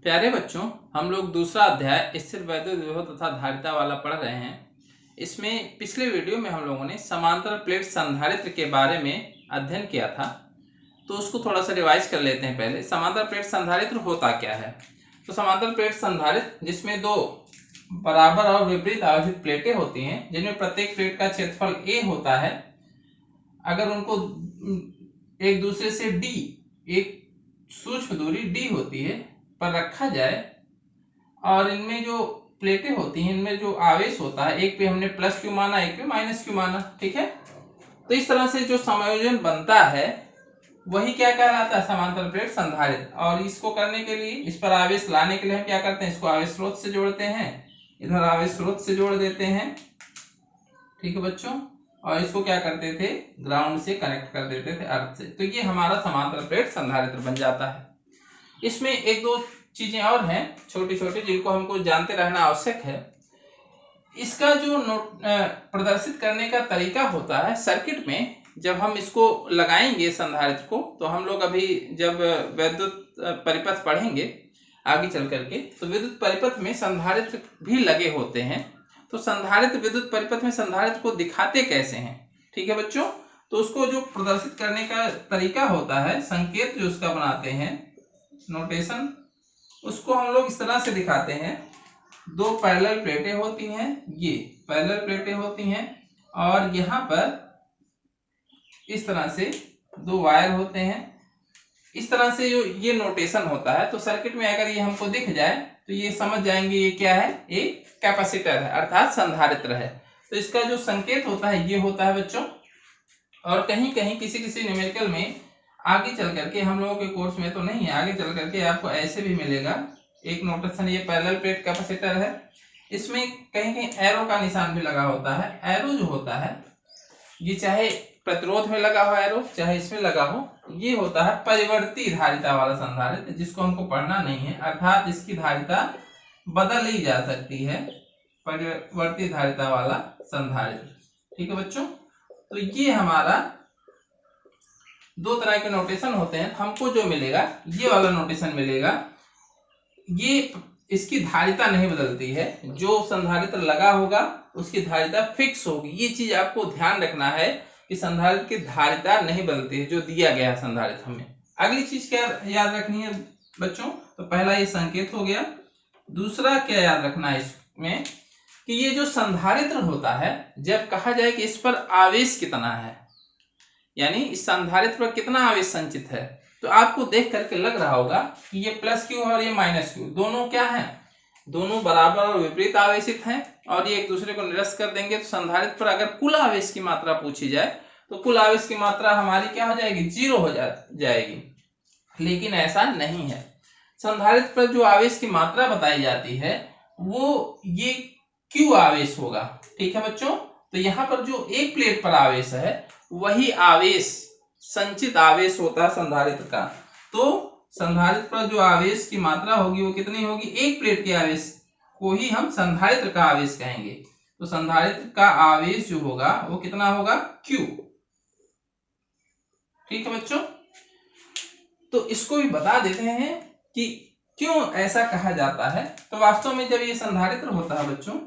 प्यारे बच्चों, हम लोग दूसरा अध्याय स्थिर वैद्युत विभव तथा धारिता वाला पढ़ रहे हैं। इसमें पिछले वीडियो में हम लोगों ने समांतर प्लेट संधारित्र के बारे में अध्ययन किया था, तो उसको थोड़ा सा रिवाइज कर लेते हैं। पहले समांतर प्लेट संधारित्र होता क्या है। तो समांतर प्लेट संधारित्र जिसमें दो बराबर और विपरीत आवेशित प्लेटें होती हैं, जिनमें प्रत्येक प्लेट का क्षेत्रफल a होता है। अगर उनको एक दूसरे से d, एक सूक्ष्म दूरी d होती है, पर रखा जाए और इनमें जो प्लेटें होती हैं, इनमें जो आवेश होता है, एक पे हमने प्लस क्यू माना, एक पे माइनस क्यू माना, ठीक है। तो इस तरह से जो समायोजन बनता है वही क्या कहलाता है, समांतर प्लेट संधारित्र। और इसको करने के लिए, इस पर आवेश लाने के लिए हम क्या करते हैं, इसको आवेश स्रोत से जोड़ते हैं, इधर आवेश स्रोत से जोड़ देते हैं, ठीक है बच्चों। और इसको क्या करते थे, ग्राउंड से कनेक्ट कर देते थे, अर्थ से। तो ये हमारा समांतर प्लेट संधारित्र बन जाता है। इसमें एक दो चीजें और हैं छोटी छोटी, जिनको हमको जानते रहना आवश्यक है। इसका जो प्रदर्शित करने का तरीका होता है सर्किट में, जब हम इसको लगाएंगे संधारित्र को, तो हम लोग अभी जब वैद्युत परिपथ पढ़ेंगे आगे चल करके, तो विद्युत परिपथ में संधारित्र भी लगे होते हैं। तो संधारित्र विद्युत परिपथ में संधारित्र को दिखाते कैसे हैं, ठीक है बच्चों। तो उसको जो प्रदर्शित करने का तरीका होता है, संकेत जो उसका बनाते हैं, नोटेशन, उसको हम लोग इस तरह से दिखाते हैं। दो पैरेलल प्लेटें होती हैं, ये पैरेलल प्लेटें होती हैं, और यहाँ पर इस तरह से दो वायर होते हैं। इस तरह से जो ये नोटेशन होता है, तो सर्किट में अगर ये हमको दिख जाए तो ये समझ जाएंगे ये क्या है, एक कैपेसिटर है, अर्थात संधारित्र है। तो इसका जो संकेत होता है ये होता है बच्चों। और कहीं कहीं किसी किसी न्यूमेरिकल में आगे चल करके, हम लोगों के कोर्स में तो नहीं है, आगे चल करके आपको ऐसे भी मिलेगा एक नोटेशन, ये पैरेलल प्लेट कैपेसिटर है। इसमें कहीं कहीं एरो का निशान भी लगा होता है। एरो जो होता है, ये चाहे प्रतिरोध में लगा हो एरो, चाहे इसमें लगा हो, ये होता है परिवर्ती धारिता वाला संधारित्र, जिसको हमको पढ़ना नहीं है, अर्थात इसकी धारिता बदल ही जा सकती है, परिवर्ती धारिता वाला संधारित्र, ठीक है बच्चों। तो ये हमारा दो तरह के नोटेशन होते हैं। हमको जो मिलेगा ये वाला नोटेशन मिलेगा, ये इसकी धारिता नहीं बदलती है, जो संधारित्र लगा होगा उसकी धारिता फिक्स होगी। ये चीज आपको ध्यान रखना है कि संधारित्र की धारिता नहीं बदलती है, जो दिया गया है संधारित्र हमें। अगली चीज क्या याद रखनी है बच्चों, तो पहला ये संकेत हो गया। दूसरा क्या याद रखना है इसमें, कि ये जो संधारित्र होता है, जब कहा जाए कि इस पर आवेश कितना है, यानी इस संधारित्र पर कितना आवेश संचित है, तो आपको देख करके लग रहा होगा कि ये प्लस क्यू और ये माइनस क्यू दोनों क्या है, दोनों बराबर और विपरीत आवेशित हैं, और ये एक दूसरे को निरस्त कर देंगे। तो संधारित्र पर अगर कुल आवेश की मात्रा पूछी जाए, तो कुल आवेश की मात्रा हमारी क्या हो जाएगी, जीरो हो जाएगी। लेकिन ऐसा नहीं है। संधारित्र पर जो आवेश की मात्रा बताई जाती है वो ये क्यू आवेश होगा, ठीक है बच्चों। तो यहाँ पर जो एक प्लेट पर आवेश है, वही आवेश संचित आवेश होता है संधारित्र का। तो संधारित्र पर जो आवेश की मात्रा होगी वो कितनी होगी, एक प्लेट के आवेश को ही हम संधारित्र का आवेश कहेंगे। तो संधारित्र का आवेश जो होगा वो कितना होगा, Q, ठीक है बच्चों। तो इसको भी बता देते हैं कि क्यों ऐसा कहा जाता है। तो वास्तव में जब ये संधारित्र होता है बच्चों,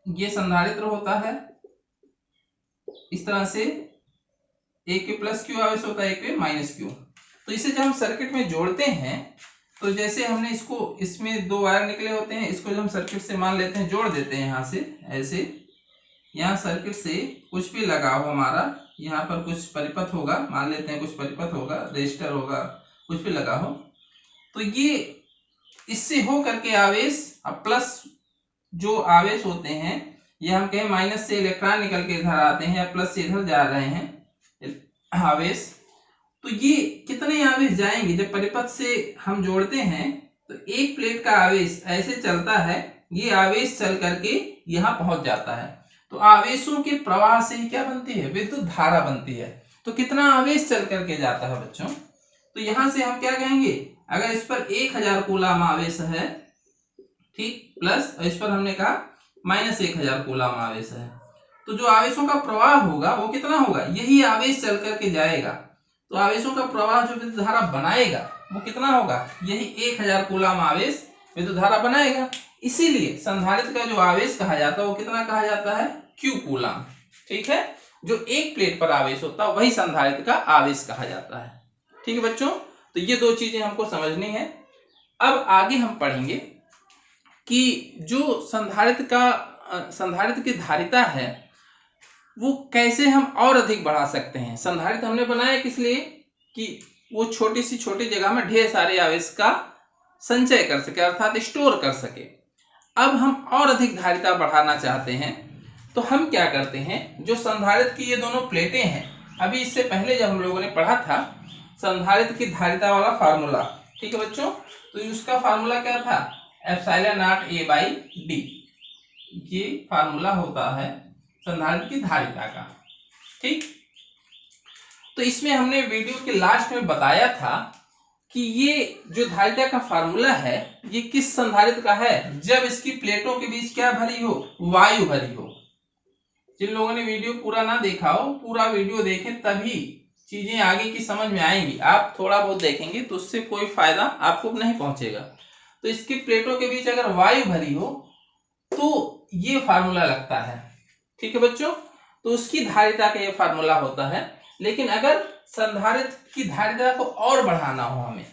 ये संधारित्र होता है इस तरह से, एक पे प्लस क्यू आवेश होता है, एक पे माइनस क्यू। तो इसे जब हम सर्किट में जोड़ते हैं, तो जैसे हमने इसको, इसमें दो वायर निकले होते हैं, इसको जब हम सर्किट से मान लेते हैं, जोड़ देते हैं यहाँ से ऐसे, यहाँ सर्किट से कुछ भी लगा हो हमारा, यहाँ पर कुछ परिपथ होगा, मान लेते हैं कुछ परिपथ होगा, रेजिस्टर होगा, कुछ भी लगा हो, तो ये इससे हो करके आवेश, अब प्लस जो आवेश होते हैं, ये हम कहें माइनस से इलेक्ट्रॉन निकल के इधर आते हैं, या प्लस से इधर जा रहे हैं आवेश। तो ये कितने आवेश जाएंगे, जब परिपथ से हम जोड़ते हैं तो एक प्लेट का आवेश ऐसे चलता है, ये आवेश चल करके यहाँ पहुंच जाता है। तो आवेशों के प्रवाह से ही क्या बनती है, विद्युत धारा बनती है। तो कितना आवेश चल करके जाता है बच्चों, तो यहां से हम क्या कहेंगे, अगर इस पर 1000 कूलाम आवेश है, ठीक, प्लस इस पर हमने कहा माइनस 1000 कूलाम आवेश है, तो जो आवेशों का प्रवाह होगा वो कितना होगा, यही आवेश चल करके जाएगा। तो आवेशों का प्रवाह जो विद्युत धारा बनाएगा वो कितना होगा, यही 1000 कूलम आवेश विद्युत धारा बनाएगा। इसीलिए संधारित्र का जो आवेश कहा जाता है वो कितना कहा जाता है, Q कूलम। ठीक है, जो एक प्लेट पर आवेश होता है वही संधारित्र का आवेश कहा जाता है। ठीक है बच्चों, तो ये दो चीजें हमको समझनी है। अब आगे हम पढ़ेंगे कि जो संधारित्र की धारिता है वो कैसे हम और अधिक बढ़ा सकते हैं। संधारित्र हमने बनाया किस लिए, कि वो छोटी जगह में ढेर सारे आवेश का संचय कर सके, अर्थात स्टोर कर सके। अब हम और अधिक धारिता बढ़ाना चाहते हैं तो हम क्या करते हैं, जो संधारित्र की ये दोनों प्लेटें हैं, अभी इससे पहले जब हम लोगों ने पढ़ा था संधारित्र की धारिता वाला फार्मूला, ठीक है बच्चों, तो उसका फार्मूला क्या था, ε0A/d। ये फार्मूला होता है संधारित्र की धारिता का। ठीक, तो इसमें हमने वीडियो के लास्ट में बताया था कि ये जो धारिता का फार्मूला है ये किस संधारित्र का है, जब इसकी प्लेटों के बीच क्या भरी हो, वायु भरी हो। जिन लोगों ने वीडियो पूरा ना देखा हो, पूरा वीडियो देखें तभी चीजें आगे की समझ में आएंगी। आप थोड़ा बहुत देखेंगे तो उससे कोई फायदा आपको नहीं पहुंचेगा। तो इसकी प्लेटों के बीच अगर वायु भरी हो तो ये फार्मूला लगता है। ठीक है बच्चों, तो उसकी धारिता का ये फार्मूला होता है। लेकिन अगर संधारित्र की धारिता को और बढ़ाना हो हमें,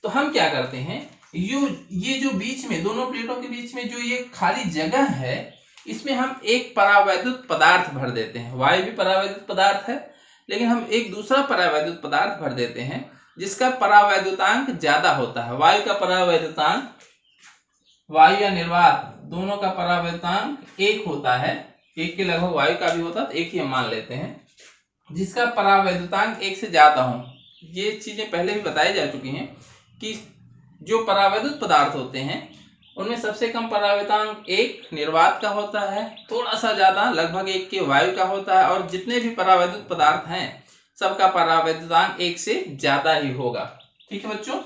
तो हम क्या करते हैं, ये जो बीच में दोनों प्लेटों के बीच में जो ये खाली जगह है इसमें हम एक परावैद्युत पदार्थ भर देते हैं। वायु भी परावैद्युत पदार्थ है, लेकिन हम एक दूसरा परावैद्युत पदार्थ भर देते हैं जिसका परावैद्युतांक ज्यादा होता है। वायु का परावैद्युतांक, वायु या निर्वात दोनों का परावैद्युतांक 1 होता है, 1 के लगभग वायु का भी होता है, तो 1 ही हम मान लेते हैं। जिसका परावैद्युतांक 1 से ज्यादा हो, ये चीजें पहले भी बताई जा चुकी हैं कि जो परावैद्युत पदार्थ होते हैं उनमें सबसे कम परावैद्युतांक 1 निर्वात का होता है, थोड़ा सा ज्यादा लगभग 1 के वायु का होता है, और जितने भी परावैद्युत पदार्थ हैं सबका परावैद्युतांक 1 से ज्यादा ही होगा। ठीक है बच्चों,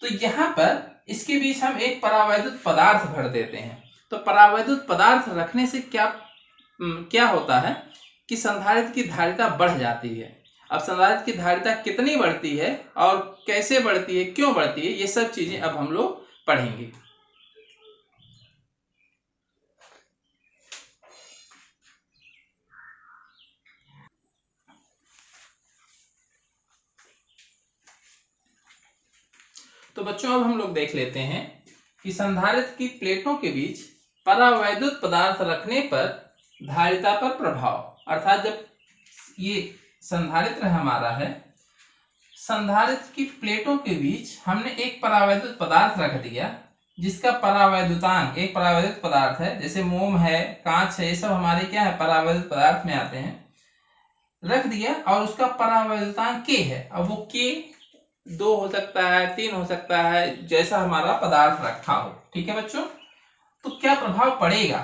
तो यहाँ पर इसके बीच हम एक परावैद्युत पदार्थ भर देते हैं। तो परावैद्युत पदार्थ रखने से क्या होता है कि संधारित्र की धारिता बढ़ जाती है। अब संधारित्र की धारिता कितनी बढ़ती है और कैसे बढ़ती है, क्यों बढ़ती है, ये सब चीजें अब हम लोग पढ़ेंगे। तो बच्चों अब हम लोग देख लेते हैं कि संधारित्र की प्लेटों के बीच परावैद्युत पदार्थ रखने पर धारिता पर प्रभाव, अर्थात जब ये संधारित्र हमारा है, संधारित्र की प्लेटों के बीच हमने एक परावैद्युत पदार्थ रख दिया जिसका परावैद्युतांक, एक परावैद्युत पदार्थ है जैसे मोम है, कांच है, ये सब हमारे क्या है, परावैद्युत पदार्थ में आते हैं, रख दिया और उसका परावैद्युतांक K है। अब वो K 2 हो सकता है, 3 हो सकता है, जैसा हमारा पदार्थ रखा हो। ठीक है बच्चों, तो क्या प्रभाव पड़ेगा,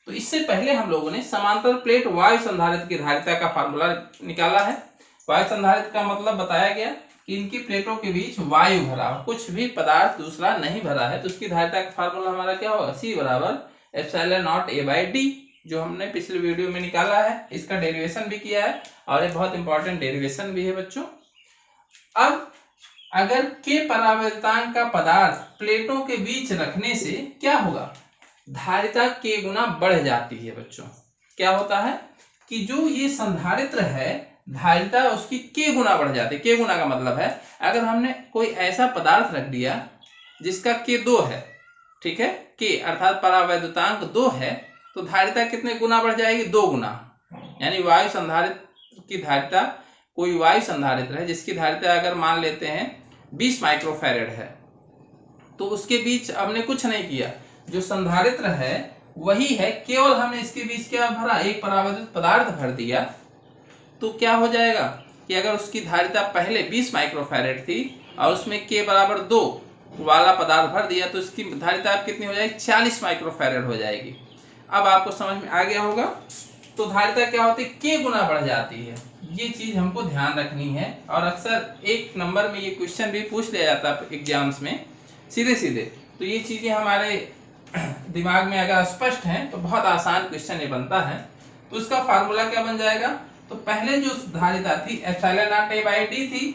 तो इससे पहले हम लोगों ने समांतर प्लेट वायु संधारित्र की धारिता का फार्मूला निकाला है। वायु संधारित्र का मतलब बताया गया कि इनकी प्लेटों के बीच वायु भरा हो, कुछ भी पदार्थ दूसरा नहीं भरा है, तो उसकी धारिता का फार्मूला हमारा क्या होगा, C = ε0A/d, जो हमने पिछले वीडियो में निकाला है। इसका डेरिवेशन भी किया है और एक बहुत इंपॉर्टेंट डेरिवेशन भी है बच्चों। अब अगर के परावैद्युतांक का पदार्थ प्लेटों के बीच रखने से क्या होगा, धारिता K गुना बढ़ जाती है बच्चों। क्या होता है कि जो ये संधारित्र है धारिता उसकी K गुना बढ़ जाती है। K गुना का मतलब है अगर हमने कोई ऐसा पदार्थ रख दिया जिसका K 2 है, ठीक है, K अर्थात परावैद्युतांक 2 है, तो धारिता कितने गुना बढ़ जाएगी, 2 गुना। यानी वायु संधारित्र की धारिता, कोई वायु संधारित्र है जिसकी धारिता अगर मान लेते हैं 20 माइक्रोफैरेड है, तो उसके बीच हमने कुछ नहीं किया, जो संधारित्र है वही है, केवल हमने इसके बीच क्या भरा, एक परावैद्युत पदार्थ भर दिया। तो क्या हो जाएगा कि अगर उसकी धारिता पहले 20 माइक्रोफैरेड थी और उसमें K = 2 वाला पदार्थ भर दिया तो इसकी धारिता कितनी हो जाएगी, 40 माइक्रोफैरेड हो जाएगी। अब आपको समझ में आ गया होगा। तो धारिता क्या होती है, K गुना बढ़ जाती है। ये चीज हमको ध्यान रखनी है, और अक्सर 1 नंबर में ये क्वेश्चन भी पूछ लिया जाता है एग्जाम्स में सीधे। तो ये चीजें हमारे दिमाग में अगर स्पष्ट हैं तो बहुत आसान क्वेश्चन ये बनता है। तो उसका फार्मूला क्या बन जाएगा, तो पहले जो धारिता थी ε0A/d थी,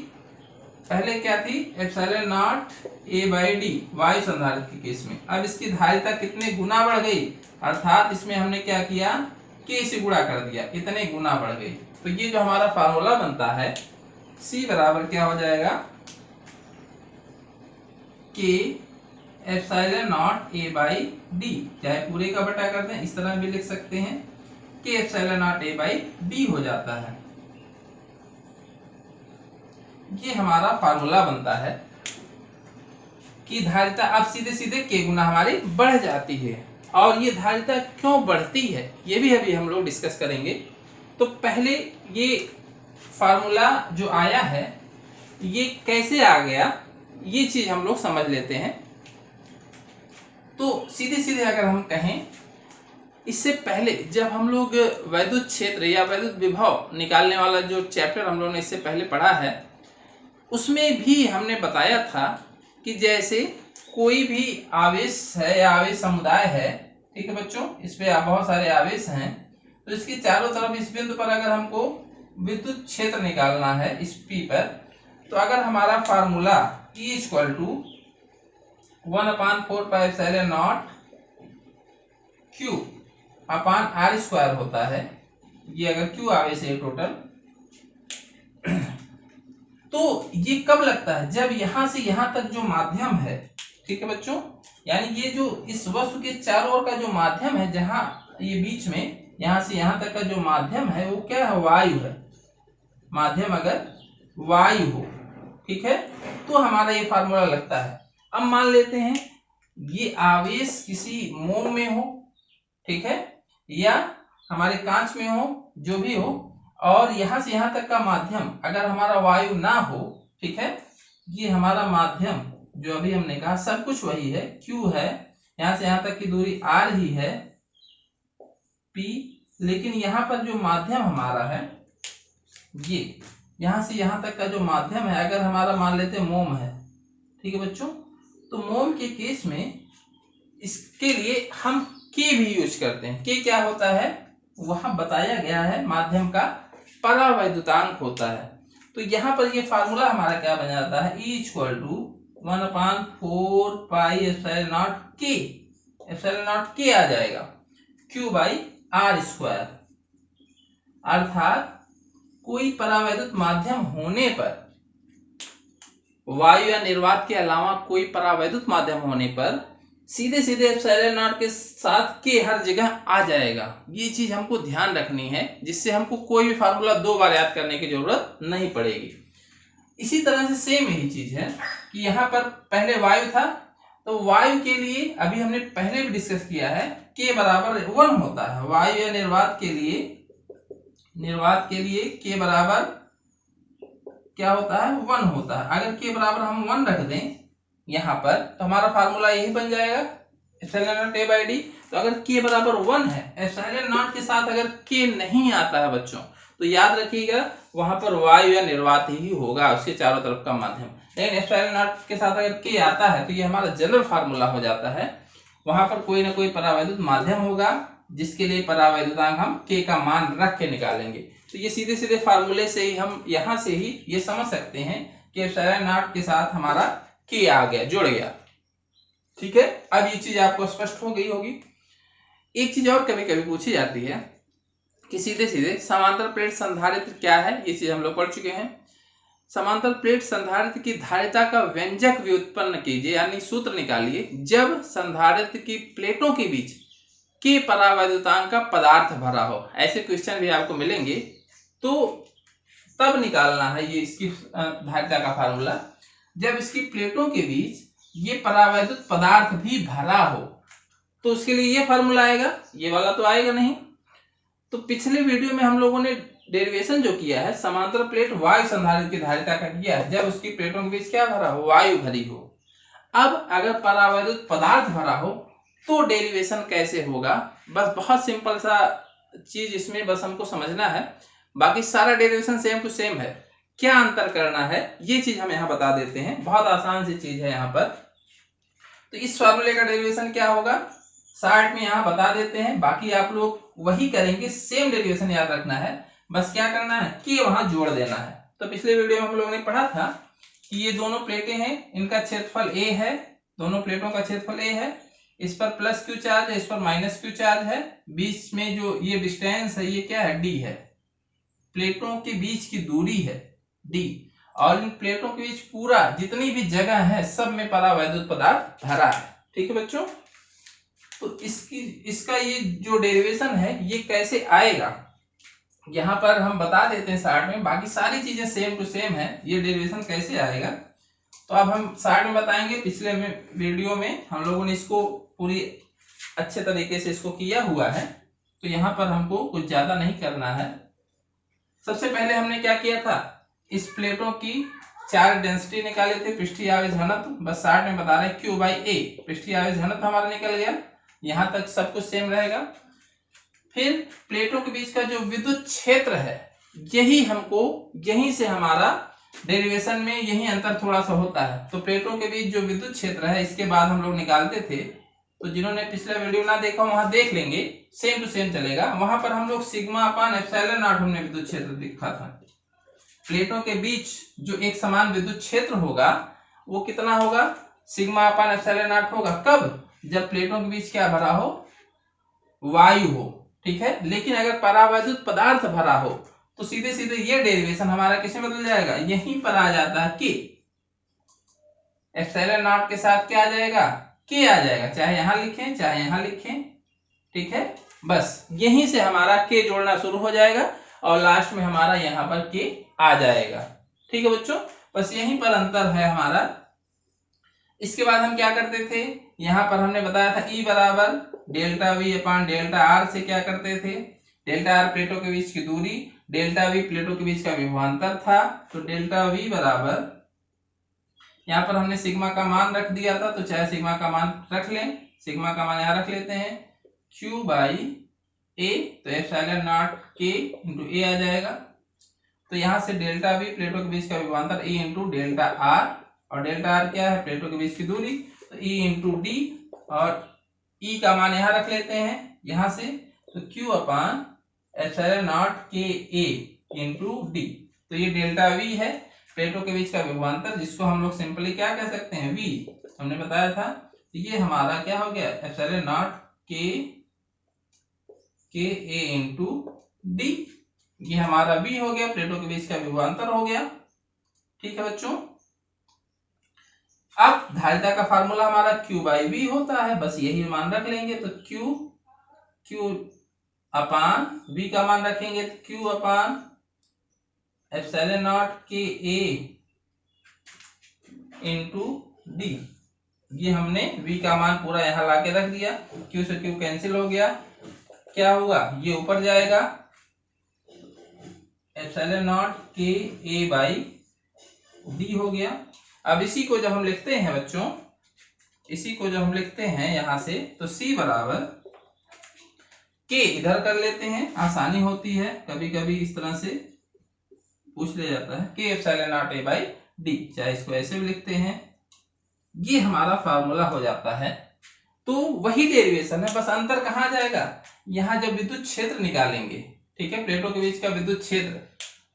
पहले क्या थी, epsilon not a by D वायु संधारित्र के केस में। अब इसकी धारिता कितने गुना बढ़ गई, अर्थात इसमें हमने क्या किया, के से गुणा कर दिया, इतने गुना बढ़ गई। तो ये जो हमारा फार्मूला बनता है C बराबर क्या हो जाएगा, के epsilon not a by D, चाहे पूरे का बटा कर दें, इस तरह भी लिख सकते हैं, के epsilon not a by D हो जाता है। ये हमारा फार्मूला बनता है कि धारिता अब सीधे सीधे के गुना हमारी बढ़ जाती है। और ये धारिता क्यों बढ़ती है ये भी अभी हम लोग डिस्कस करेंगे। तो पहले ये फार्मूला जो आया है ये कैसे आ गया, ये चीज हम लोग समझ लेते हैं। तो सीधे सीधे अगर हम कहें, इससे पहले जब हम लोग वैद्युत क्षेत्र या वैद्युत विभव निकालने वाला जो चैप्टर हम लोगों ने इससे पहले पढ़ा है, उसमें भी हमने बताया था कि जैसे कोई भी आवेश है या आवेश समुदाय है, ठीक है बच्चों, इस पे बहुत सारे आवेश हैं, तो इसके चारों तरफ इस बिंदु पर अगर हमको विद्युत क्षेत्र निकालना है इस P पर, तो अगर हमारा formula E equal to 1/4 pi epsilon naught Q upon R square होता है, ये अगर Q आवेश है टोटल, तो ये कब लगता है, जब यहां से यहां तक जो माध्यम है, ठीक है बच्चों, यानी ये जो इस वस्तु के चारों ओर का जो माध्यम है, जहां ये बीच में यहां से यहां तक का जो माध्यम है वो क्या है, वायु है। माध्यम अगर वायु हो, ठीक है, तो हमारा ये फार्मूला लगता है। अब मान लेते हैं ये आवेश किसी मोम में हो, ठीक है, या हमारे कांच में हो, जो भी हो, और यहां से यहां तक का माध्यम अगर हमारा वायु ना हो, ठीक है, ये हमारा माध्यम जो अभी हमने कहा सब कुछ वही है, Q है, यहां से यहां तक की दूरी R ही है, P, लेकिन यहाँ पर जो माध्यम हमारा है, ये यहां से यहां तक का जो माध्यम है, अगर हमारा मान लेते हैं मोम है, ठीक है बच्चों, तो मोम के केस में इसके लिए हम के भी यूज करते हैं। के क्या होता है, वहां बताया गया है, माध्यम का परावैद्युतांक होता है। तो यहाँ पर ये फार्मूला हमारा क्या बन जाता है, E equal to 1/4 pi epsilon naught K, epsilon naught K आ जाएगा, Q बाई R स्क्वायर। अर्थात कोई परावैद्युत माध्यम होने पर, वायु या निर्वात के अलावा कोई परावैद्युत माध्यम होने पर सीधे सीधे एप्सिलॉन नॉट के साथ के हर जगह आ जाएगा। ये चीज हमको ध्यान रखनी है, जिससे हमको कोई भी फार्मूला दो बार याद करने की जरूरत नहीं पड़ेगी। इसी तरह से सेम यही चीज है कि यहाँ पर पहले वायु था, तो वायु के लिए अभी हमने पहले भी डिस्कस किया है, के बराबर 1 होता है। वायु या निर्वात के लिए के बराबर क्या होता है, 1 होता है। अगर के बराबर हम 1 रख दें यहाँ पर, तो हमारा फार्मूला यही बन जाएगा, epsilon not a by D. तो अगर के बराबर 1 है, एप्सिलॉन नॉट के साथ अगर के नहीं आता है बच्चों, तो याद रखिएगा वहां पर वायु या निर्वात ही होगा, उसके चारों तरफ का माध्यम। लेकिन एप्सिलॉन नॉट के साथ अगर के आता है तो ये हमारा जनरल फार्मूला हो जाता है, वहां पर कोई ना कोई परावैद्युत माध्यम होगा, जिसके लिए परावैद्युतांक हम के का मान रख के निकालेंगे। तो ये सीधे सीधे फार्मूले से ही हम यहाँ से ही ये समझ सकते हैं कि एप्सिलॉन नॉट के साथ हमारा के आ गया, जुड़ गया, ठीक है। अब ये चीज आपको स्पष्ट हो गई होगी। एक चीज और कभी कभी पूछी जाती है कि सीधे सीधे समांतर प्लेट संधारित्र क्या है, ये चीज हम लोग पढ़ चुके हैं। समांतर प्लेट संधारित्र की धारिता का व्यंजक व्युत्पन्न कीजिए, यानी सूत्र निकालिए जब संधारित्र की प्लेटों के बीच के परावैद्युतांक का पदार्थ भरा हो। ऐसे क्वेश्चन भी आपको मिलेंगे, तो तब निकालना है ये इसकी धारिता का फार्मूला, जब इसकी प्लेटों के बीच ये परावैद्युत पदार्थ भी भरा हो, तो उसके लिए ये फार्मूला आएगा, ये वाला तो आएगा नहीं। तो पिछले वीडियो में हम लोगों ने डेरिवेशन जो किया है, समांतर प्लेट वायु संधारित्र की धारिता का किया है, जब उसकी प्लेटों के बीच क्या भरा हो, वायु भरी हो। अब अगर परावैद्युत पदार्थ भरा हो तो डेरिवेशन कैसे होगा, बस बहुत सिंपल सा चीज इसमें बस हमको समझना है, बाकी सारा डेरिवेशन सेम टू सेम है। क्या अंतर करना है ये चीज हम यहाँ बता देते हैं, बहुत आसान सी चीज है यहाँ पर। तो इस फार्मूले का डेरिवेशन क्या होगा, शार्ट में यहाँ बता देते हैं, बाकी आप लोग वही करेंगे, सेम डेरिवेशन याद रखना है, बस क्या करना है कि वहां जोड़ देना है। तो पिछले वीडियो में हम लोगों ने पढ़ा था कि ये दोनों प्लेटें हैं, इनका क्षेत्रफल ए है, दोनों प्लेटों का क्षेत्रफल ए है, इस पर प्लस क्यू चार्ज है, इस पर माइनस क्यू चार्ज है, बीच में जो ये डिस्टेंस है ये क्या है, डी है, प्लेटों के बीच की दूरी है डी, और इन प्लेटों के बीच पूरा जितनी भी जगह है सब में परावैद्युत पदार्थ भरा है। ठीक है बच्चों, तो इसका ये जो डेरिवेशन है ये कैसे आएगा यहाँ पर हम बता देते हैं शार्ट में, बाकी सारी चीजें सेम टू सेम है। ये डेरिवेशन कैसे आएगा तो अब हम शार्ट में बताएंगे। पिछले वीडियो में हम लोगों ने इसको पूरी अच्छे तरीके से इसको किया हुआ है, तो यहाँ पर हमको कुछ ज्यादा नहीं करना है। सबसे पहले हमने क्या किया था, इस प्लेटों की चार्ज डेंसिटी निकाले थे, पृष्ठीय आवेश घनत्व, बस शार्ट में बता रहे हैं Q बाई A, पृष्ठीय आवेश घनत्व हमारा निकल गया, यहाँ तक सब कुछ सेम रहेगा। फिर प्लेटों के बीच का जो विद्युत क्षेत्र है यही हमको, यहीं से हमारा डेरिवेशन में यही अंतर थोड़ा सा होता है। तो प्लेटों के बीच जो विद्युत क्षेत्र है इसके बाद हम लोग निकालते थे, तो जिन्होंने पिछला वीडियो ना देखा वहां देख लेंगे, सेम टू सेम चलेगा। वहां पर हम लोग सिग्मा अपान एप्सिलॉन नॉट हमने विद्युत क्षेत्र दिखा था। प्लेटों के बीच जो एक समान विद्युत क्षेत्र होगा वो कितना होगा, सिग्मा अपान एप्सिलॉन नॉट होगा। कब, जब प्लेटों के बीच क्या भरा हो, वायु हो। ठीक है, लेकिन अगर परावैद्युत पदार्थ भरा हो तो सीधे सीधे ये डेरिवेशन हमारा किसमें बदल जाएगा, यहीं पर आ जाता है के, एप्सिलॉन नॉट के साथ क्या आ जाएगा, के आ जाएगा, चाहे यहां लिखें चाहे यहां लिखें। ठीक है, बस यहीं से हमारा के जोड़ना शुरू हो जाएगा और लास्ट में हमारा यहाँ पर के आ जाएगा। ठीक है बच्चों, बस यहीं पर अंतर है हमारा। इसके बाद हम क्या करते थे, यहाँ पर हमने बताया था E बराबर delta V upon delta R से क्या करते थे, डेल्टा आर प्लेटों के बीच की दूरी, डेल्टा वी प्लेटों के बीच का विभवांतर था, तो डेल्टा वी बराबर यहाँ पर हमने सिग्मा का मान रख दिया था, तो चाहे सिग्मा का मान रख लें, सिग्मा का मान यहाँ रख लेते हैं, Q बाई A, तो epsilon not K into A आ जाएगा। तो यहाँ से डेल्टा वी प्लेटों के बीच का विभवांतर E इंटू डेल्टा आर, और डेल्टा आर क्या है, प्लेटों के बीच की दूरी, तो E इंटू डी, और E का मान यहाँ रख लेते हैं यहाँ से, तो Q अपान एप्सिलॉन नॉट के A इंटू डी। तो ये डेल्टा वी है प्लेटों के बीच का विभवांतर, जिसको हम लोग सिंपली क्या कह सकते हैं, V हमने बताया था। तो ये हमारा क्या हो गया, एप्सिलॉन नॉट के A इंटू डी, ये हमारा V हो गया, प्लेटों के बीच का विभवांतर हो गया। ठीक है बच्चों, अब धारिता का फार्मूला हमारा Q बाई V होता है, बस यही मान रख लेंगे। तो Q अपान V का मान रखेंगे, तो Q अपान एप्सिलॉन नॉट के A इंटू डी, ये हमने V का मान पूरा यहाँ लाके रख दिया, Q से Q कैंसिल हो गया, क्या होगा, ये ऊपर जाएगा, एप्सिलॉन नॉट के A बाई डी हो गया। अब इसी को जब हम लिखते हैं बच्चों, इसी को जब हम लिखते हैं यहां से, तो C बराबर K इधर कर लेते हैं, आसानी होती है, कभी कभी इस तरह से पूछ लिया जाता है, K epsilon not A by D, चाहे इसको ऐसे भी लिखते हैं, ये हमारा फार्मूला हो जाता है। तो वही डेरिवेशन है, बस अंतर कहाँ जाएगा, यहाँ जब विद्युत क्षेत्र निकालेंगे, ठीक है, प्लेटों के बीच का विद्युत क्षेत्र,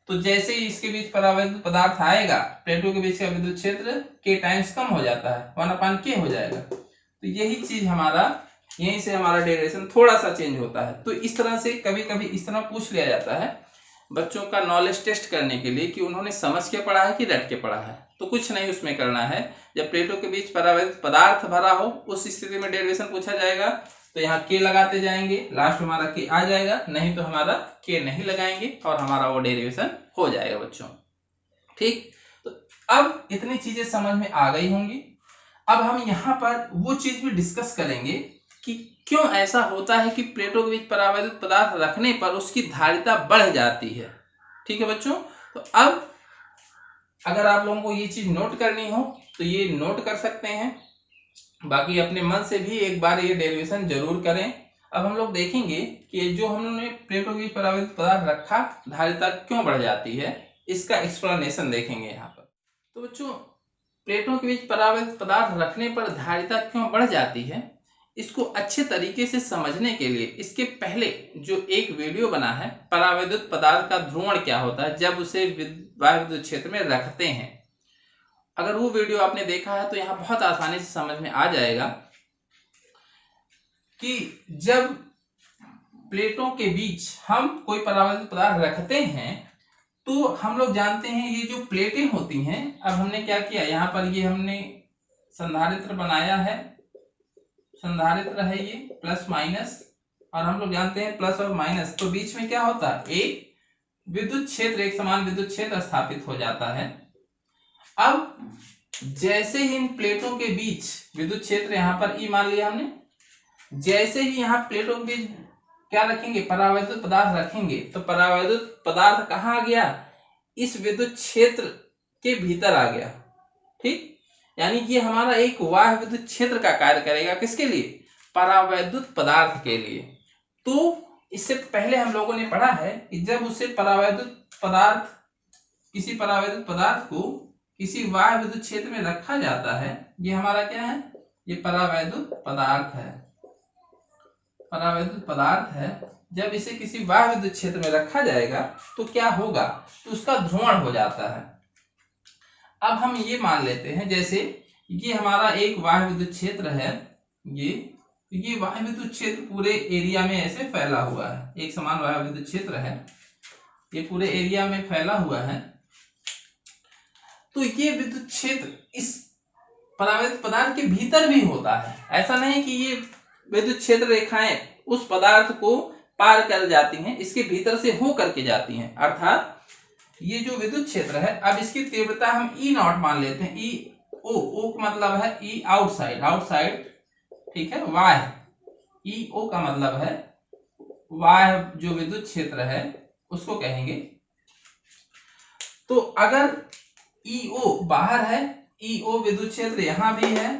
तो जैसे ही इसके बीच परावैद्युत पदार्थ आएगा, प्लेटों के बीच का विद्युत क्षेत्र के टाइम्स कम हो जाता है, 1/k हो जाएगा। तो यही चीज हमारा, यहीं से हमारा डेरिवेशन थोड़ा सा चेंज होता है। तो इस तरह से कभी कभी इस तरह पूछ लिया जाता है बच्चों का नॉलेज टेस्ट करने के लिए कि उन्होंने समझ के पढ़ा है कि रट के पढ़ा है। तो कुछ नहीं उसमें करना है, जब प्लेटों के बीच परावैद्युत पदार्थ भरा हो उस स्थिति में डेरिवेशन पूछा जाएगा, तो यहाँ के लगाते जाएंगे, लास्ट में हमारा के आ जाएगा, नहीं तो हमारा के नहीं लगाएंगे और हमारा वो डेरिवेशन हो जाएगा बच्चों। ठीक, तो अब इतनी चीजें समझ में आ गई होंगी। अब हम यहाँ पर वो चीज भी डिस्कस करेंगे कि क्यों ऐसा होता है कि प्लेटों के बीच परावैद्युत पदार्थ रखने पर उसकी धारिता बढ़ जाती है। ठीक है बच्चों, तो अब अगर आप लोगों को ये चीज नोट करनी हो तो ये नोट कर सकते हैं, बाकी अपने मन से भी एक बार ये डेरिवेशन जरूर करें। अब हम लोग देखेंगे कि जो हमने प्लेटों के बीच परावैद्युत पदार्थ रखा, धारिता क्यों बढ़ जाती है, इसका एक्सप्लेनेशन देखेंगे यहाँ पर। तो बच्चों, प्लेटों के बीच परावैद्युत पदार्थ रखने पर धारिता क्यों बढ़ जाती है, इसको अच्छे तरीके से समझने के लिए इसके पहले जो एक वीडियो बना है, परावैद्युत पदार्थ का ध्रुवण क्या होता है जब उसे विद्युत क्षेत्र में रखते हैं, अगर वो वीडियो आपने देखा है तो यहाँ बहुत आसानी से समझ में आ जाएगा कि जब प्लेटों के बीच हम कोई परावर्तित पदार्थ रखते हैं तो हम लोग जानते हैं ये जो प्लेटें होती हैं, अब हमने क्या किया, यहाँ पर ये हमने संधारित्र बनाया है, संधारित्र है ये प्लस माइनस, और हम लोग जानते हैं प्लस और माइनस, तो बीच में क्या होता है, एक विद्युत क्षेत्र, एक समान विद्युत क्षेत्र स्थापित हो जाता है। अब जैसे ही इन प्लेटों के बीच विद्युत क्षेत्र यहाँ पर ई मान लिया हमने, जैसे ही यहाँ प्लेटों के बीच क्या रखेंगे, परावैद्युत पदार्थ रखेंगे, तो परावैद्युत पदार्थ कहाँ आ गया, इस विद्युत क्षेत्र के भीतर आ गया। ठीक, यानी कि हमारा एक बाह्य विद्युत क्षेत्र का कार्य करेगा, किसके लिए, परावैद्युत पदार्थ के लिए। तो इससे पहले हम लोगों ने पढ़ा है कि जब उसे परावैद्युत पदार्थ, किसी परावैद्युत पदार्थ को किसी बाह्य विद्युत क्षेत्र में रखा जाता है, ये हमारा क्या है, ये परावैद्युत पदार्थ है, परावैद्युत पदार्थ है। जब इसे किसी बाह्य विद्युत क्षेत्र में रखा जाएगा तो क्या होगा, तो उसका ध्रुवण हो जाता है। अब हम ये मान लेते हैं जैसे ये हमारा एक बाह्य विद्युत क्षेत्र है, ये बाह्य विद्युत क्षेत्र पूरे एरिया में ऐसे फैला हुआ है, एक समान बाह्य विद्युत क्षेत्र है, ये पूरे एरिया में फैला हुआ है। तो ये विद्युत क्षेत्र इस परावैद्युत पदार्थ के भीतर भी होता है, ऐसा नहीं कि ये विद्युत क्षेत्र रेखाएं उस पदार्थ को पार कर जाती हैं, इसके भीतर से हो करके जाती हैं। अर्थात ये जो विद्युत क्षेत्र है, अब इसकी तीव्रता हम ई नॉट मान लेते हैं, ई ओ का मतलब है ई आउटसाइड, आउटसाइड, ठीक है, वाय, ई ओ का मतलब है वाय जो विद्युत क्षेत्र है उसको कहेंगे। तो अगर ई ओ बाहर है, ई ओ विद्युत क्षेत्र यहां भी है,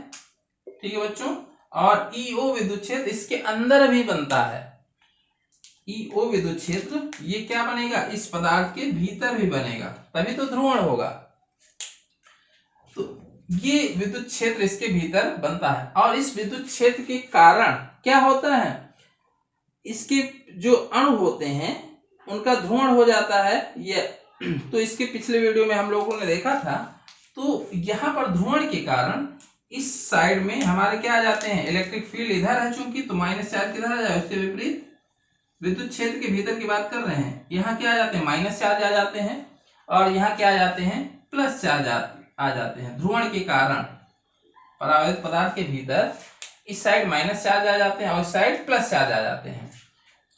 ठीक है बच्चों, और ई ओ विद्युत क्षेत्र इसके अंदर भी बनता है, ई ओ विद्युत क्षेत्र ये क्या बनेगा, इस पदार्थ के भीतर भी बनेगा, तभी तो ध्रुवण होगा। तो ये विद्युत क्षेत्र इसके भीतर बनता है, और इस विद्युत क्षेत्र के कारण क्या होता है, इसके जो अणु होते हैं उनका ध्रुवण हो जाता है। ये तो इसके पिछले वीडियो में हम लोगों ने देखा था। तो यहाँ पर ध्रुवण के कारण इस साइड में हमारे क्या आ जाते हैं, इलेक्ट्रिक फील्ड इधर है चूंकि, तो माइनस चार्ज किधर आ जाए, उसके विपरीत विद्युत क्षेत्र के भीतर की बात कर रहे हैं, यहाँ क्या आ जाते हैं, माइनस चार्ज आ जाते हैं, और यहाँ क्या आ जाते हैं, प्लस चार्ज आ जाते हैं। ध्रुवण के कारण परावैद्युत पदार्थ के भीतर इस साइड माइनस चार्ज आ जाते हैं और इस साइड प्लस चार्ज आ जाते हैं।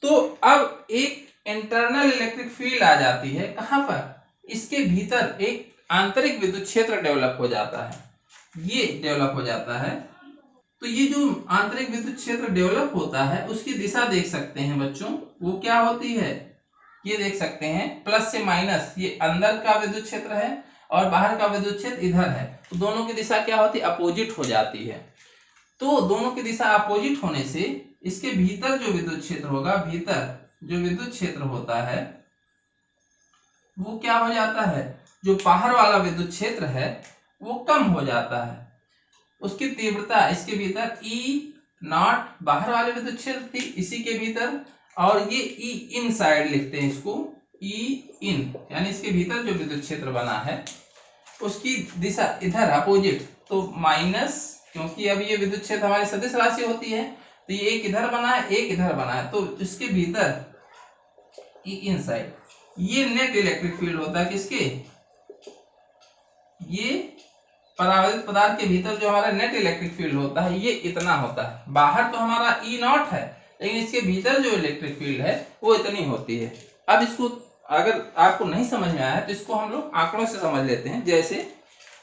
तो अब एक इंटरनल इलेक्ट्रिक फील्ड आ जाती है, कहां पर, इसके भीतर एक आंतरिक विद्युत क्षेत्र डेवलप हो जाता है, ये डेवलप हो जाता है। तो ये जो आंतरिक विद्युत क्षेत्र डेवलप होता है उसकी दिशा देख सकते हैं बच्चों, वो क्या होती है, ये देख सकते हैं प्लस से माइनस, ये अंदर का विद्युत क्षेत्र है और बाहर का विद्युत क्षेत्र इधर है, तो दोनों की दिशा क्या होती है, अपोजिट हो जाती है। तो दोनों की दिशा अपोजिट होने से इसके भीतर जो विद्युत क्षेत्र होगा, भीतर जो विद्युत क्षेत्र होता है वो क्या हो जाता है, जो बाहर वाला विद्युत क्षेत्र है वो कम हो जाता है, उसकी तीव्रता इसके भीतर ई नॉट बाहर वाले विद्युत क्षेत्र थी इसी के भीतर, और ये ई इन साइड लिखते हैं इसको, ई इन, यानी इसके भीतर जो विद्युत क्षेत्र बना है उसकी दिशा इधर अपोजिट, तो माइनस, क्योंकि अब ये विद्युत क्षेत्र हमारी सदिश राशि होती है, तो ये एक इधर बना है एक इधर बना है, तो इसके भीतर ई इन साइड ये नेट इलेक्ट्रिक फील्ड होता है, किसके, ये परावैद्युत पदार्थ के भीतर जो हमारा नेट इलेक्ट्रिक फील्ड होता है ये इतना होता है। बाहर तो हमारा ई नॉट है, लेकिन इसके भीतर जो इलेक्ट्रिक फील्ड है वो इतनी होती है। अब इसको अगर आपको नहीं समझ में आया है तो इसको हम लोग आंकड़ों से समझ लेते हैं। जैसे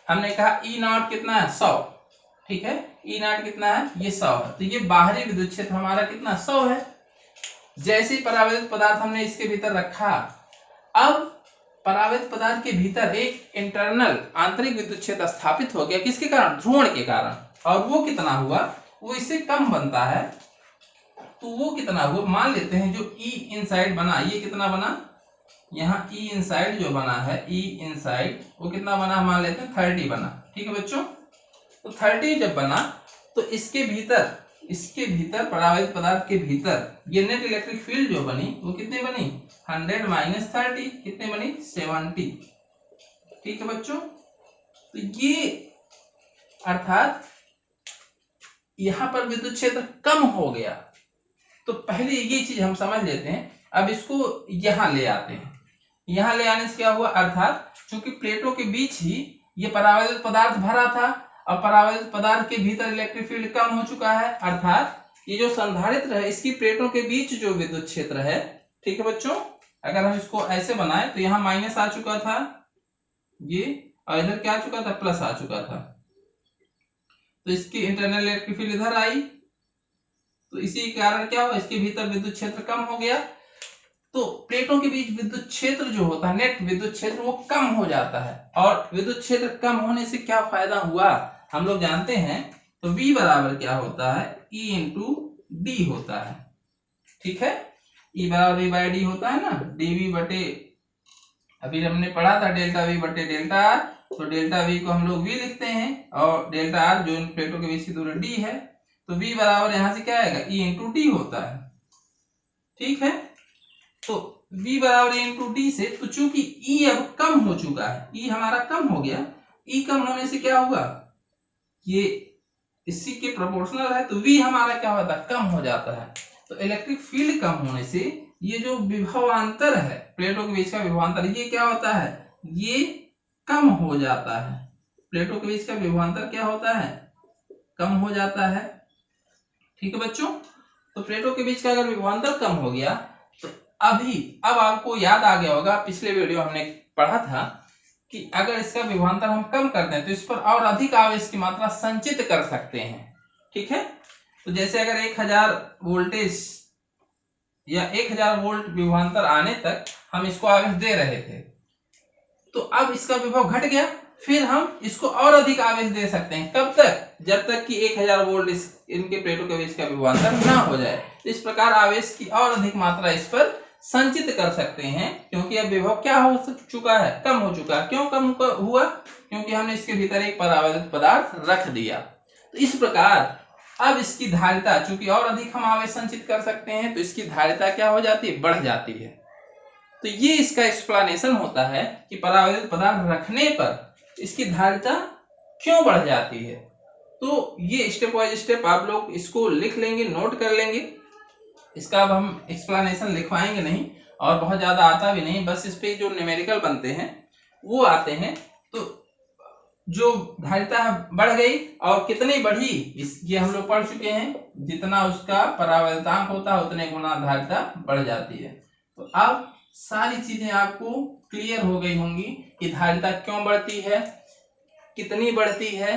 हमने कहा ई नॉट कितना है, 100, ठीक है, ई नॉट कितना है, ये 100 है, तो ये बाहरी विद्युत क्षेत्र हमारा कितना, 100 है। जैसे ही परावैद्युत पदार्थ हमने इसके भीतर रखा, अब परावैद्युत पदार्थ के भीतर एक इंटरनल आंतरिक विद्युत क्षेत्र स्थापित हो गया, किसके कारण, ध्रुवण के कारण, और वो कितना हुआ, वो इससे कम बनता है। तो वो कितना हुआ, मान लेते हैं जो ई इनसाइड बना, ये कितना बना, यहाँ ई इनसाइड जो बना है, ई इनसाइड वो कितना बना, मान लेते हैं 30 बना, ठीक है बच्चों। तो 30 जब बना तो इसके भीतर परावैद्युत पदार्थ के भीतर ये नेट इलेक्ट्रिक फील्ड जो बनी वो कितनी बनी, 100 - 30 कितने बनी, 70, ठीक है बच्चों। तो ये अर्थात यहां पर विद्युत क्षेत्र कम हो गया। तो पहले ये चीज हम समझ लेते हैं। अब इसको यहां ले आते हैं। यहां ले आने से क्या हुआ, अर्थात चूंकि प्लेटों के बीच ही ये परावैद्युत पदार्थ भरा था और परावैद्युत पदार्थ के भीतर इलेक्ट्रिक फील्ड कम हो चुका है, अर्थात ये जो संधारित्र है इसकी प्लेटों के बीच जो विद्युत क्षेत्र है, ठीक है बच्चों, अगर हम इसको ऐसे बनाए तो यहाँ माइनस आ चुका था ये, और इधर क्या आ चुका था, प्लस आ चुका था। तो इसकी इंटरनल इलेक्ट्रिक फील्ड इधर आई, तो इसी के कारण क्या हुआ, इसके भीतर विद्युत क्षेत्र कम हो गया। तो प्लेटों के बीच विद्युत क्षेत्र जो होता है, नेट विद्युत क्षेत्र, वो कम हो जाता है। और विद्युत क्षेत्र कम होने से क्या फायदा हुआ, हम लोग जानते हैं। तो V बराबर क्या होता है, E इंटू डी होता है, ठीक है। E बराबर V बाई डी होता है ना, dV बटे, अभी हमने पढ़ा था डेल्टा V बटे डेल्टा R। तो डेल्टा V को हम लोग V लिखते हैं और डेल्टा R जो इन प्लेटों के बीच की दूरी D है। तो V बराबर यहां से क्या आएगा, E इंटू डी होता है, ठीक है। तो V बराबर A इंटू डी से, तो चूंकि E अब कम हो चुका है, E हमारा कम हो गया, E कम होने से क्या होगा, ये इसी के प्रोपोर्शनल है, तो V हमारा क्या होता है, कम हो जाता है। तो इलेक्ट्रिक फील्ड कम होने से ये जो विभवांतर है, प्लेटों के बीच का विभवांतर, ये क्या होता है, ये कम हो जाता है। प्लेटों के बीच का विभवांतर क्या होता है, कम हो जाता है, ठीक है बच्चों। तो प्लेटों के बीच का अगर विभवांतर कम हो गया, तो अब आपको याद आ गया होगा, पिछले वीडियो हमने पढ़ा था कि अगर इसका विभवांतर हम कम कर दें तो इस पर और अधिक आवेश की मात्रा संचित कर सकते हैं, ठीक है। तो जैसे अगर 1000 वोल्टेज या 1000 वोल्ट विभवांतर आने तक हम इसको आवेश दे रहे थे, तो अब इसका विभव घट गया, फिर हम इसको और अधिक आवेश दे सकते हैं। कब तक, जब तक कि 1000 वोल्ट इनके प्लेटों के बीच का विभवांतर ना हो जाए। तो इस प्रकार आवेश की और अधिक मात्रा इस पर संचित कर सकते हैं, क्योंकि अब विभव क्या हो चुका है, कम हो चुका है। क्यों कम हुआ, क्योंकि हमने इसके भीतर एक परावैद्युत पदार्थ रख दिया। तो इस प्रकार अब इसकी धारिता, चूंकि और अधिक हम आवेश संचित कर सकते हैं, तो इसकी धारिता क्या हो जाती है, बढ़ जाती है। तो ये इसका एक्सप्लेनेशन होता है कि परावैद्युत पदार्थ रखने पर इसकी धारिता क्यों बढ़ जाती है। तो ये स्टेप बाय स्टेप आप लोग इसको लिख लेंगे, नोट कर लेंगे। इसका अब हम एक्सप्लेनेशन लिखवाएंगे नहीं, और बहुत ज्यादा आता भी नहीं, बस इस पे जो न्यूमेरिकल बनते हैं वो आते हैं। तो जो धारिता बढ़ गई और कितनी बढ़ी, ये हम लोग पढ़ चुके हैं, जितना उसका परावैद्युतांक होता है उतने गुना धारिता बढ़ जाती है। तो अब सारी चीजें आपको क्लियर हो गई होंगी कि धारिता क्यों बढ़ती है, कितनी बढ़ती है।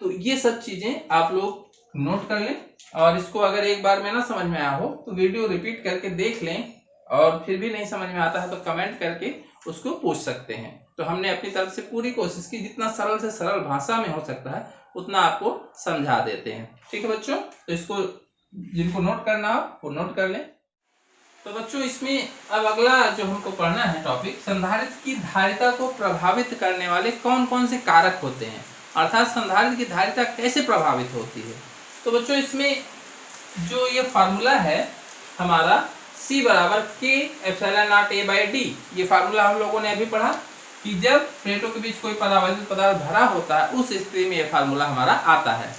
तो ये सब चीजें आप लोग नोट कर लें, और इसको अगर एक बार में ना समझ में आया हो तो वीडियो रिपीट करके देख लें, और फिर भी नहीं समझ में आता है तो कमेंट करके उसको पूछ सकते हैं। तो हमने अपनी तरफ से पूरी कोशिश की, जितना सरल से सरल भाषा में हो सकता है उतना आपको समझा देते हैं, ठीक है बच्चों। तो इसको जिनको नोट करना हो वो नोट कर लें। तो बच्चों इसमें अब अगला जो हमको पढ़ना है टॉपिक, संधारित्र की धारिता को प्रभावित करने वाले कौन कौन से कारक होते हैं, अर्थात संधारित्र की धारिता कैसे प्रभावित होती है। तो बच्चों इसमें जो ये फार्मूला है हमारा, C बराबर K epsilon not A by D, ये फार्मूला हम लोगों ने अभी पढ़ा कि जब प्लेटों के बीच कोई परावैद्युत पदार्थ भरा होता है उस स्थिति में ये फार्मूला हमारा आता है।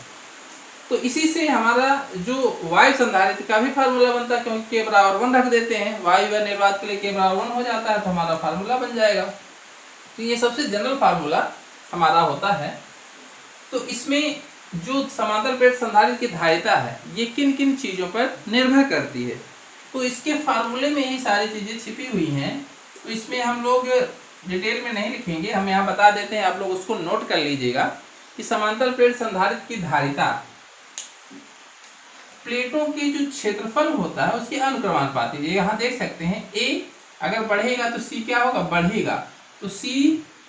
तो इसी से हमारा जो वायु संधारित्र का भी फार्मूला बनता है, क्योंकि K बराबर 1 रख देते हैं, वायु व निर्वात के लिए K बराबर 1 हो जाता है, तो हमारा फार्मूला बन जाएगा। तो ये सबसे जनरल फार्मूला हमारा होता है। तो इसमें जो समांतर प्लेट संधारित्र की धारिता है ये किन किन चीजों पर निर्भर करती है, तो इसके फार्मूले में ही सारी चीजें छिपी हुई हैं। तो इसमें हम लोग डिटेल में नहीं लिखेंगे, हम यहाँ बता देते हैं, आप लोग उसको नोट कर लीजिएगा कि समांतर प्लेट संधारित्र की धारिता प्लेटों के जो क्षेत्रफल होता है उसके अनुक्रमानुपाती है। यहाँ देख सकते हैं A अगर बढ़ेगा तो C क्या होगा, बढ़ेगा। तो C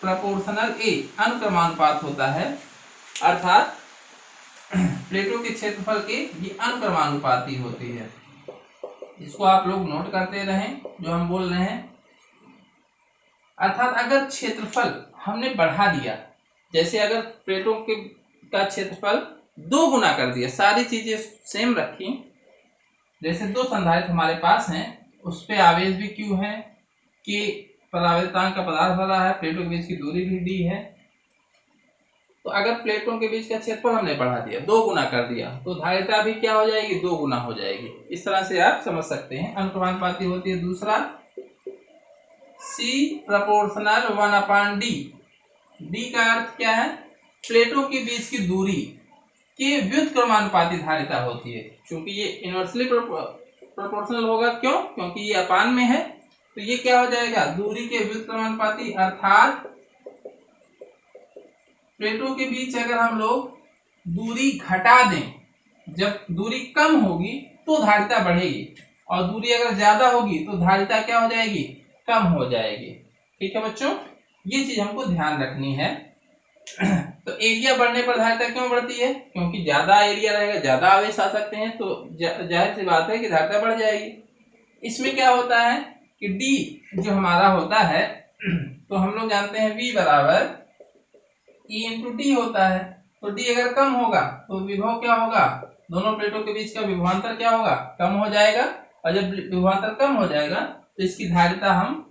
प्रोपोर्शनल A अनुक्रमानुपात होता है, अर्थात प्लेटों के क्षेत्रफल के ये अनुक्रमानुपाती होती है। इसको आप लोग नोट करते रहें जो हम बोल रहे हैं। अर्थात अगर क्षेत्रफल हमने बढ़ा दिया, जैसे अगर प्लेटों के का क्षेत्रफल 2 गुना कर दिया, सारी चीजें सेम रखी, जैसे 2 संधारित्र हमारे पास हैं, उस पे आवेश भी Q है, कि परावैद्युतांक का पदार्थ भरा है, प्लेटों के बीच की दूरी भी D है, तो अगर प्लेटों के बीच का क्षेत्रफल हमने बढ़ा दिया, 2 गुना कर दिया, तो धारिता भी क्या हो जाएगी, 2 गुना हो जाएगी। इस तरह से आप समझ सकते हैं। अनुक्रमानुपाती होती है दूसरा C प्रोपोर्शनल 1/d। d का अर्थ क्या है, प्लेटों के बीच की दूरी के व्युत्क्रमानुपाती धारिता होती है। क्योंकि ये इनवर्सली प्रोपोर्शनल होगा, क्यों, क्योंकि ये अपान में है, तो ये क्या हो जाएगा, दूरी के व्युत्क्रमानुपाती, अर्थात प्लेटों के बीच अगर हम लोग दूरी घटा दें, जब दूरी कम होगी तो धारिता बढ़ेगी, और दूरी अगर ज्यादा होगी तो धारिता क्या हो जाएगी, कम हो जाएगी। ठीक है बच्चों, ये चीज हमको ध्यान रखनी है। तो एरिया बढ़ने पर धारिता क्यों बढ़ती है, क्योंकि ज्यादा एरिया रहेगा, ज्यादा आवेश आ सकते हैं, तो जाहिर सी बात है कि धारिता बढ़ जाएगी। इसमें क्या होता है कि D जो हमारा होता है, तो हम लोग जानते हैं V बराबर E इंटू डी होता है। तो D अगर कम होगा तो विभव क्या होगा, दोनों प्लेटों के बीच का विभवांतर क्या होगा, कम हो जाएगा, और जब विभवांतर कम हो जाएगा तो इसकी धारिता हम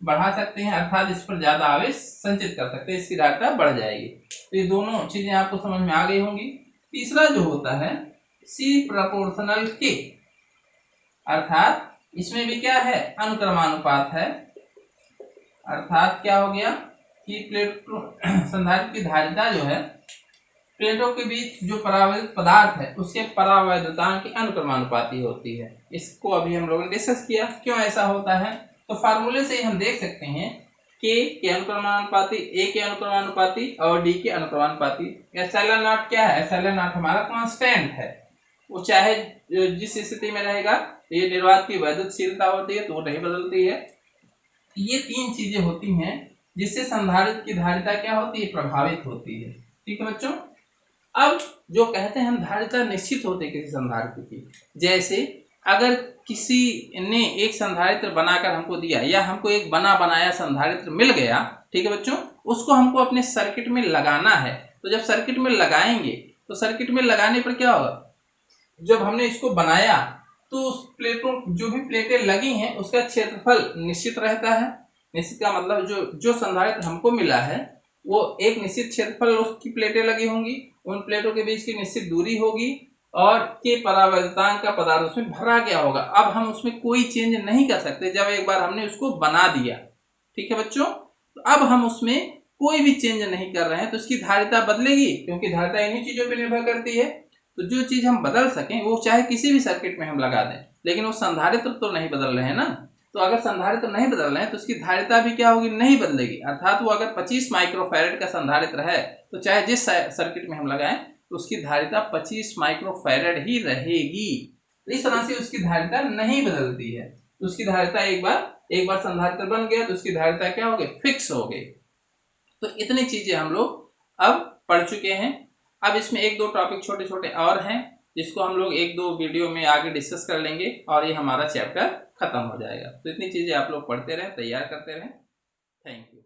बढ़ा सकते हैं, अर्थात इस पर ज्यादा आवेश संचित कर सकते हैं, इसकी धारिता बढ़ जाएगी। तो ये दोनों चीजें आपको समझ में आ गई होंगी। तीसरा जो होता है C प्रोपोर्शनल K, अर्थात इसमें भी क्या है, अनुक्रमानुपात है, अर्थात क्या हो गया कि प्लेट संधारित्र की धारिता जो है प्लेटों के बीच जो परावैद्युत पदार्थ है उसके परावैद्युतांक की अनुक्रमानुपाती होती है। इसको अभी हम लोगों ने डिस्कस किया, क्यों ऐसा होता है। तो फार्मूले से हम देख सकते हैं K के अनुक्रमानुपाती, A के अनुक्रमानुपाती और D के अनुक्रमानुपाती। एप्सिलॉन नॉट क्या है, एप्सिलॉन नॉट हमारा कांस्टेंट है, वो चाहे जिस स्थिति में रहेगा, ये निर्वात की वैद्युतशीलता होती है तो वो नहीं बदलती है। ये 3 चीजें होती हैं जिससे संधारित्र की धारिता क्या होती है, प्रभावित होती है। ठीक है बच्चों, अब जो कहते हैं हम धारिता निश्चित होती है किसी संधारित्र की, जैसे अगर किसी ने एक संधारित्र बनाकर हमको दिया, या हमको एक बना बनाया संधारित्र मिल गया, ठीक है बच्चों, उसको हमको अपने सर्किट में लगाना है। तो जब सर्किट में लगाएंगे तो सर्किट में लगाने पर क्या होगा, जब हमने इसको बनाया तो उस प्लेटों, जो भी प्लेटें लगी हैं उसका क्षेत्रफल निश्चित रहता है। निश्चित का मतलब जो संधारित्र हमको मिला है वो एक निश्चित क्षेत्रफल उसकी प्लेटें लगी होंगी, उन प्लेटों के बीच की निश्चित दूरी होगी, और के परावैद्युतांक का पदार्थ उसमें भरा गया होगा। अब हम उसमें कोई चेंज नहीं कर सकते, जब एक बार हमने उसको बना दिया। ठीक है बच्चों, तो अब हम उसमें कोई भी चेंज नहीं कर रहे हैं, तो उसकी धारिता बदलेगी, क्योंकि धारिता इन्हीं चीजों पर निर्भर करती है। तो जो चीज हम बदल सकें वो चाहे किसी भी सर्किट में हम लगा दें, लेकिन वो संधारित्र तो नहीं बदल रहे हैं ना। तो अगर संधारित्र नहीं बदल रहे हैं तो उसकी धारिता भी क्या होगी, नहीं बदलेगी। अर्थात वो अगर 25 माइक्रोफैरेड का संधारित्र है तो चाहे जिस सर्किट में हम लगाएं तो उसकी धारिता 25 माइक्रोफैरेड ही रहेगी। इस तरह से उसकी धारिता नहीं बदलती है। तो उसकी धारिता एक बार संधारित्र बन गया तो उसकी धारिता क्या हो गई, फिक्स हो गई। तो इतनी चीजें हम लोग अब पढ़ चुके हैं। अब इसमें 1-2 टॉपिक छोटे छोटे और हैं जिसको हम लोग 1-2 वीडियो में आगे डिस्कस कर लेंगे, और ये हमारा चैप्टर खत्म हो जाएगा। तो इतनी चीजें आप लोग पढ़ते रहें, तैयार करते रहें। Thank you.